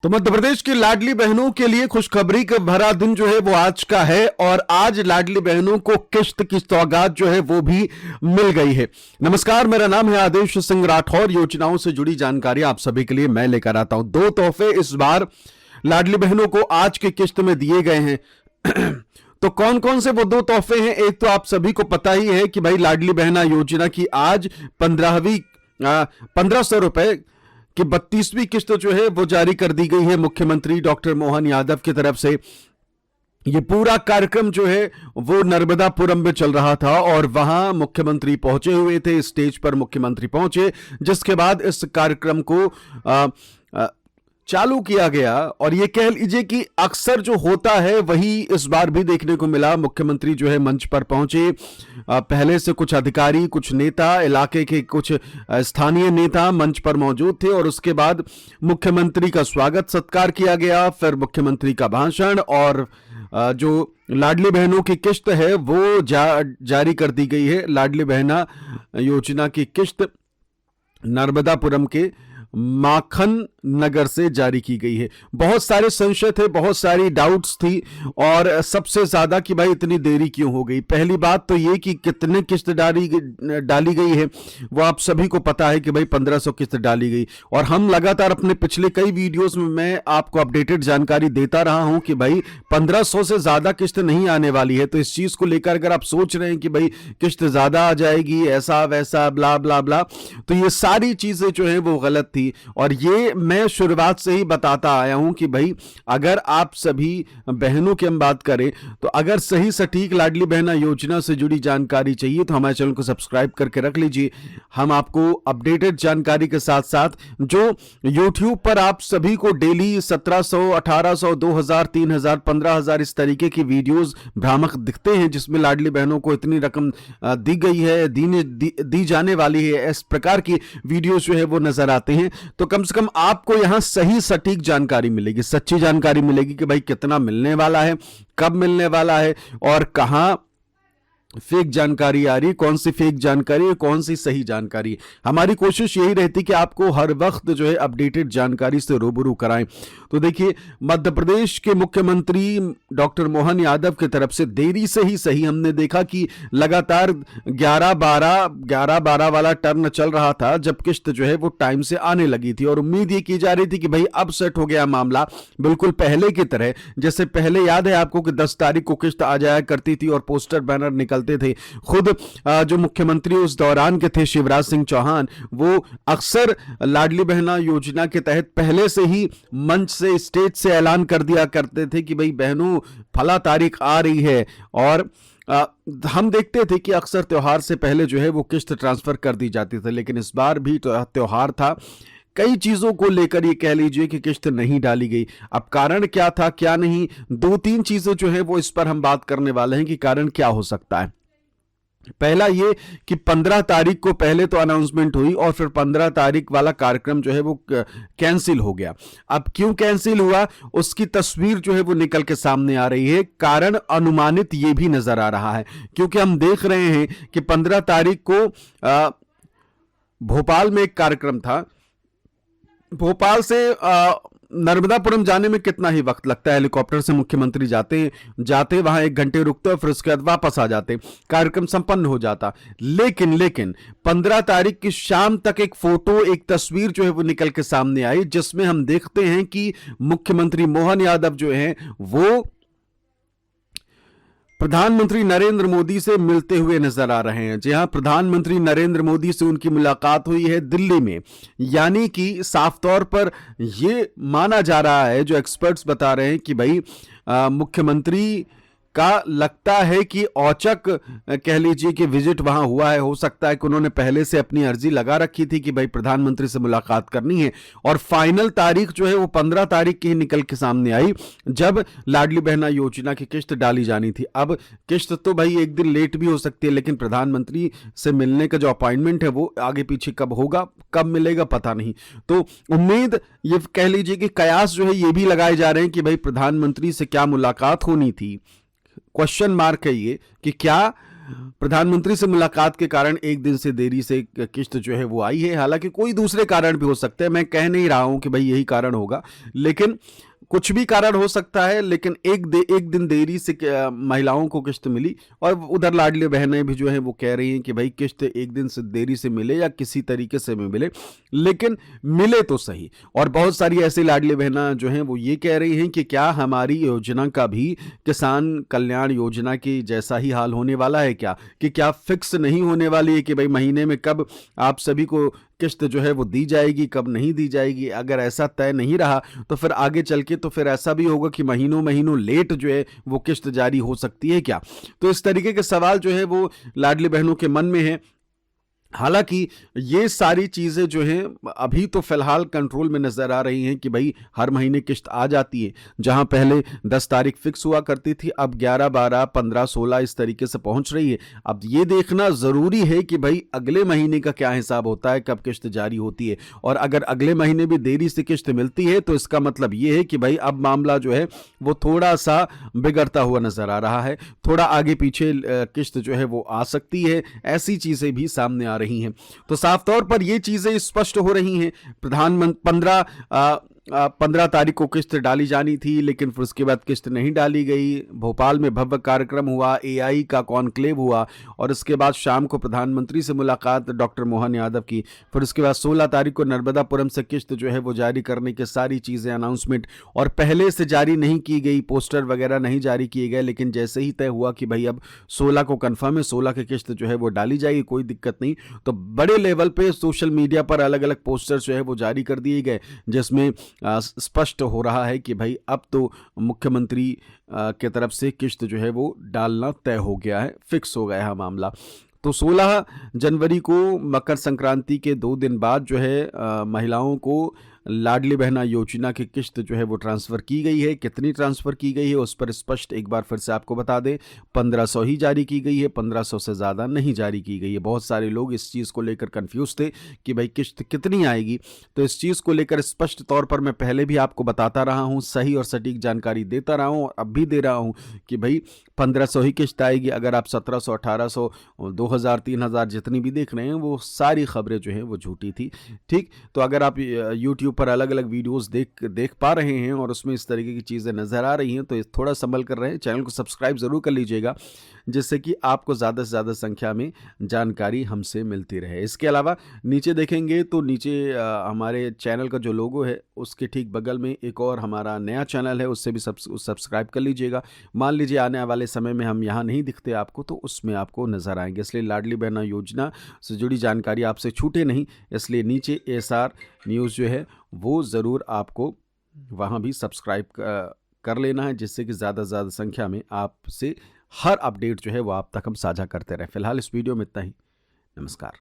तो मध्य प्रदेश की लाडली बहनों के लिए खुशखबरी का भरा दिन जो है वो आज का है और आज लाडली बहनों को किश्त की सौगात जो है वो भी मिल गई है। नमस्कार, मेरा नाम है आदेश सिंह राठौर। योजनाओं से जुड़ी जानकारी आप सभी के लिए मैं लेकर आता हूं। 2 तोहफे इस बार लाडली बहनों को आज की किश्त में दिए गए हैं। तो कौन कौन से वो 2 तोहफे हैं? एक तो आप सभी को पता ही है कि भाई लाडली बहना योजना की आज 1500 रुपए कि 32वीं किस्त जो है वो जारी कर दी गई है मुख्यमंत्री डॉक्टर मोहन यादव की तरफ से। ये पूरा कार्यक्रम जो है वो नर्मदापुरम में चल रहा था और वहां मुख्यमंत्री पहुंचे हुए थे। स्टेज पर मुख्यमंत्री पहुंचे, जिसके बाद इस कार्यक्रम को चालू किया गया। और ये कह लीजिए कि अक्सर जो होता है वही इस बार भी देखने को मिला। मुख्यमंत्री जो है मंच पर पहुंचे, पहले से कुछ अधिकारी, कुछ नेता, इलाके के कुछ स्थानीय नेता मंच पर मौजूद थे और उसके बाद मुख्यमंत्री का स्वागत सत्कार किया गया। फिर मुख्यमंत्री का भाषण और जो लाडली बहनों की किस्त है वो जारी कर दी गई है। लाडली बहना योजना की किस्त नर्मदापुरम के माखन नगर से जारी की गई है। बहुत सारे संशय थे, बहुत सारी डाउट्स थी और सबसे ज्यादा कि भाई इतनी देरी क्यों हो गई। पहली बात तो ये कि कितने किस्त डाली गई है वो आप सभी को पता है कि भाई 1500 किस्त डाली गई। और हम लगातार अपने पिछले कई वीडियोस में मैं आपको अपडेटेड जानकारी देता रहा हूं कि भाई 1500 से ज्यादा किस्त नहीं आने वाली है। तो इस चीज को लेकर अगर आप सोच रहे हैं कि भाई किस्त ज्यादा आ जाएगी, ऐसा वैसा ब्ला ब्ला ब्ला, तो ये सारी चीजें जो है वो गलत थी। और ये मैं शुरुआत से ही बताता आया हूं कि भाई अगर आप सभी बहनों की हम बात करें तो अगर सही सटीक लाडली बहना योजना से जुड़ी जानकारी चाहिए तो हमारे चैनल को सब्सक्राइब करके रख लीजिए। हम आपको अपडेटेड जानकारी के साथ साथ जो YouTube पर आप सभी को डेली 1700, 1800, 2000, 3000, 15000 इस तरीके की वीडियोस भ्रामक दिखते हैं जिसमें लाडली बहनों को इतनी रकम दी गई है, दी जाने वाली है, इस प्रकार की वीडियोस जो है वो नजर आते हैं। तो कम से कम आपको यहां सही सटीक जानकारी मिलेगी, सच्ची जानकारी मिलेगी कि भाई कितना मिलने वाला है, कब मिलने वाला है और कहां फेक जानकारी आ रही है, कौन सी फेक जानकारी है, कौन सी सही जानकारी है। हमारी कोशिश यही रहती कि आपको हर वक्त जो है अपडेटेड जानकारी से रूबरू कराएं। तो देखिए, मध्य प्रदेश के मुख्यमंत्री डॉक्टर मोहन यादव की तरफ से देरी से ही सही हमने देखा कि लगातार 11-12 वाला टर्न चल रहा था जब किस्त जो है वो टाइम से आने लगी थी और उम्मीद ये की जा रही थी कि भाई अब सेट हो गया मामला बिल्कुल पहले की तरह। जैसे पहले याद है आपको कि 10 तारीख को किस्त आ जाया करती थी और पोस्टर बैनर निकलते थे। खुद जो मुख्यमंत्री उस दौरान के थे शिवराज सिंह चौहान, वो अक्सर लाडली बहना योजना के तहत पहले से ही मंच से, स्टेज से ऐलान कर दिया करते थे कि भाई बहनों फला तारीख आ रही है। और हम देखते थे कि अक्सर त्योहार से पहले जो है वो किस्त ट्रांसफर कर दी जाती थी, लेकिन इस बार भी त्योहार था, कई चीजों को लेकर ये कह लीजिए कि किस्त नहीं डाली गई। अब कारण क्या था क्या नहीं, 2-3 चीजें जो है वो इस पर हम बात करने वाले हैं कि कारण क्या हो सकता है। पहला ये कि 15 तारीख को पहले तो अनाउंसमेंट हुई और फिर 15 तारीख वाला कार्यक्रम जो है वो कैंसिल हो गया। अब क्यों कैंसिल हुआ उसकी तस्वीर जो है वो निकल के सामने आ रही है। कारण अनुमानित ये भी नजर आ रहा है क्योंकि हम देख रहे हैं कि 15 तारीख को भोपाल में एक कार्यक्रम था। भोपाल से नर्मदापुरम जाने में कितना ही वक्त लगता है, हेलीकॉप्टर से मुख्यमंत्री जाते वहां 1 घंटे रुकते और फिर उसके बाद वापस आ जाते, कार्यक्रम संपन्न हो जाता। लेकिन 15 तारीख की शाम तक एक फोटो, एक तस्वीर जो है वो निकल के सामने आई जिसमें हम देखते हैं कि मुख्यमंत्री मोहन यादव जो हैं वो प्रधानमंत्री नरेंद्र मोदी से मिलते हुए नजर आ रहे हैं। जी हां, प्रधानमंत्री नरेंद्र मोदी से उनकी मुलाकात हुई है दिल्ली में। यानी कि साफ तौर पर यह माना जा रहा है, जो एक्सपर्ट्स बता रहे हैं कि भाई मुख्यमंत्री का लगता है कि औचक कह लीजिए कि विजिट वहां हुआ है। हो सकता है कि उन्होंने पहले से अपनी अर्जी लगा रखी थी कि भाई प्रधानमंत्री से मुलाकात करनी है और फाइनल तारीख जो है वो 15 तारीख की ही निकल के सामने आई जब लाडली बहना योजना की किस्त डाली जानी थी। अब किस्त तो भाई 1 दिन लेट भी हो सकती है, लेकिन प्रधानमंत्री से मिलने का जो अपॉइंटमेंट है वो आगे पीछे कब होगा, कब मिलेगा, पता नहीं। तो उम्मीद ये कह लीजिए कि कयास जो है ये भी लगाए जा रहे हैं कि भाई प्रधानमंत्री से क्या मुलाकात होनी थी। क्वेश्चन मार्क है ये कि क्या प्रधानमंत्री से मुलाकात के कारण एक दिन से देरी से किस्त जो है वो आई है। हालांकि कोई दूसरे कारण भी हो सकते हैं, मैं कह नहीं रहा हूं कि भाई यही कारण होगा, लेकिन कुछ भी कारण हो सकता है। लेकिन एक दिन देरी से महिलाओं को किस्त मिली, और उधर लाडली बहनें भी जो है वो कह रही हैं कि भाई किस्त एक दिन से देरी से मिले या किसी तरीके से मिले, लेकिन मिले तो सही। और बहुत सारी ऐसी लाडली बहना जो हैं वो ये कह रही हैं कि क्या हमारी योजना का भी किसान कल्याण योजना की जैसा ही हाल होने वाला है क्या, कि क्या फिक्स नहीं होने वाली है कि भाई महीने में कब आप सभी को किस्त जो है वो दी जाएगी, कब नहीं दी जाएगी। अगर ऐसा तय नहीं रहा तो फिर आगे चल के तो फिर ऐसा भी होगा कि महीनों महीनों लेट जो है वो किस्त जारी हो सकती है क्या। तो इस तरीके के सवाल जो है वो लाडली बहनों के मन में है। हालांकि ये सारी चीजें जो हैं अभी तो फिलहाल कंट्रोल में नजर आ रही हैं कि भाई हर महीने किस्त आ जाती है। जहां पहले 10 तारीख फिक्स हुआ करती थी, अब 11, 12, 15, 16 इस तरीके से पहुंच रही है। अब ये देखना जरूरी है कि भाई अगले महीने का क्या हिसाब होता है, कब किस्त जारी होती है। और अगर अगले महीने भी देरी से किस्त मिलती है तो इसका मतलब ये है कि भाई अब मामला जो है वो थोड़ा सा बिगड़ता हुआ नजर आ रहा है, थोड़ा आगे पीछे किस्त जो है वो आ सकती है। ऐसी चीजें भी सामने आ रही हैं। तो साफ तौर पर ये चीजें स्पष्ट हो रही हैं। प्रधानमंत्री 15 तारीख को किस्त डाली जानी थी, लेकिन फिर उसके बाद किस्त नहीं डाली गई। भोपाल में भव्य कार्यक्रम हुआ, एआई का कॉन्क्लेव हुआ, और उसके बाद शाम को प्रधानमंत्री से मुलाकात डॉक्टर मोहन यादव की। फिर उसके बाद 16 तारीख को नर्मदापुरम से किस्त जो है वो जारी करने की सारी चीजें अनाउंसमेंट, और पहले से जारी नहीं की गई, पोस्टर वगैरह नहीं जारी किए गए, लेकिन जैसे ही तय हुआ कि भाई अब 16 को कंफर्म है, 16 की किस्त जो है वो डाली जाएगी, कोई दिक्कत नहीं, तो बड़े लेवल पे सोशल मीडिया पर अलग अलग पोस्टर जो है वो जारी कर दिए गए, जिसमें स्पष्ट हो रहा है कि भाई अब तो मुख्यमंत्री की तरफ से किस्त जो है वो डालना तय हो गया है, फिक्स हो गया है मामला। तो 16 जनवरी को मकर संक्रांति के 2 दिन बाद जो है महिलाओं को लाडली बहना योजना की किस्त जो है वो ट्रांसफ़र की गई है। कितनी ट्रांसफ़र की गई है उस पर स्पष्ट एक बार फिर से आपको बता दें, 1500 ही जारी की गई है, 1500 से ज़्यादा नहीं जारी की गई है। बहुत सारे लोग इस चीज़ को लेकर कंफ्यूज थे कि भाई किस्त कितनी आएगी। तो इस चीज़ को लेकर स्पष्ट तौर पर मैं पहले भी आपको बताता रहा हूँ, सही और सटीक जानकारी देता रहा हूँ, और अब भी दे रहा हूँ कि भाई 1500 ही किस्त आएगी। अगर आप 1700, 1800, 2000, 3000 जितनी भी देख रहे हैं वो सारी खबरें जो हैं वो झूठी थी। ठीक, तो अगर आप यूट्यूब पर अलग अलग वीडियोस देख पा रहे हैं और उसमें इस तरीके की चीज़ें नज़र आ रही हैं तो थोड़ा संभल कर रहे हैं, चैनल को सब्सक्राइब ज़रूर कर लीजिएगा, जिससे कि आपको ज़्यादा से ज़्यादा संख्या में जानकारी हमसे मिलती रहे। इसके अलावा नीचे देखेंगे तो नीचे हमारे चैनल का जो लोगो है उसके ठीक बगल में एक और हमारा नया चैनल है, उससे भी सब्सक्राइब कर लीजिएगा। मान लीजिए आने वाले समय में हम यहाँ नहीं दिखते आपको, तो उसमें आपको नज़र आएंगे। इसलिए लाडली बहना योजना से जुड़ी जानकारी आपसे छूटे नहीं, इसलिए नीचे एसआर न्यूज़ जो है वो ज़रूर आपको वहाँ भी सब्सक्राइब कर लेना है, जिससे कि ज़्यादा से ज़्यादा संख्या में आपसे हर अपडेट जो है वो आप तक हम साझा करते रहें। फिलहाल इस वीडियो में इतना ही। नमस्कार।